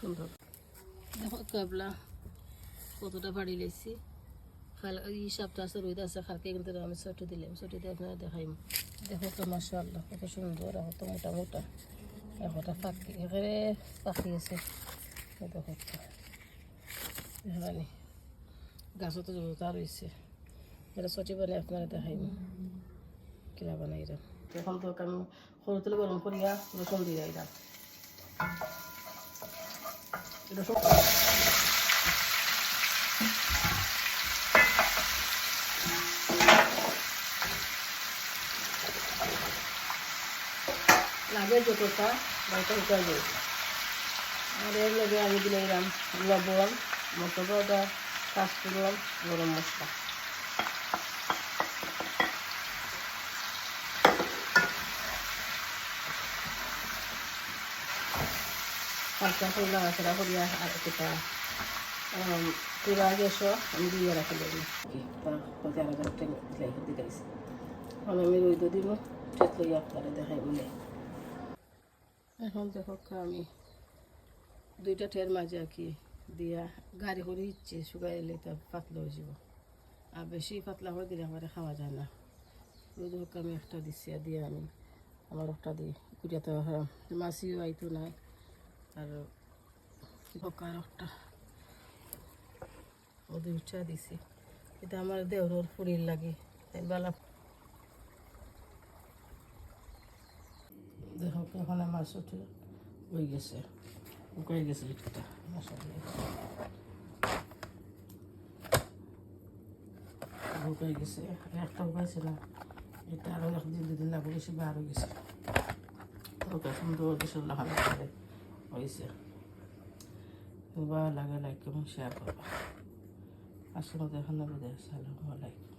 সুন্দর। দেখো কাবলা কতটা ভারী লেছি। খাল এই সপ্তাহ আছে রোদ আছে খালকে কিন্তু আমি ছুটি দিলাম, ছুটি দিয়ে আপনারা দেখাইম। দেখো তো মাশাআল্লাহ কত সুন্দর, কত মোটা মোটা একটা পাখি এখানে পাখি আছে। দেখো এখানে গাছও তো জোতা রয়েছে। এটা ছুটি বানিয়ে আপনারা দেখাইম কিনা বানাই এরা। এখন তো আমি সরু তেল গরম করিয়া রসুন দিয়ে দিলাম। রসুন লাগে যতটা বাড়িটা উঠে যায়। আর এর লগে আমি দিলে দিলাম লবণ, মশলা, পাঁচফোড়ন, গরম মশলা। হালকা করে নাড়াচাড়া করিয়া আর একটা পুরা গ্যাসও আমি দিয়ে রাখি দেবো। তার আলাদা দিলে দিয়েছি। আমি রইদ দিব, ঠেত লইয়া আপনারা দেখাই বলে। এখন দেখো আমি দুইটা ঠের মাঝে আর কি দিয়া গাড়ি করে ইচ্ছে শুকাই এলে তা পাতলা হয়ে যাব। আর বেশি পাতলা করে দিলে আমার খাওয়া যায় না। ওই দেখো আমি একটা দিচ্ছি আর দিয়ে আমি আমার একটা দিই কুড়িয়া তো মাছিও আইতো নাই। আর পোকার একটা ওদের উচ্চা দিছি, এটা আমার দেহর ফুরির লাগে বেলা। দেখো এখন আমার ছোটো হয়ে গেছে, উকাই গেছে লিটটা উকাই গেছে। একটা উকাইছে না, এটা আরও একদিন দুদিন লাগবে, বেশি বার হয়ে গেছে। ওটা সুন্দর দেশের লাগানো হয়েছে। ভালো লাগে লাইক এবং শেয়ার করবা। আসলে এখন আমি দেখছি। আসসালামু আলাইকুম।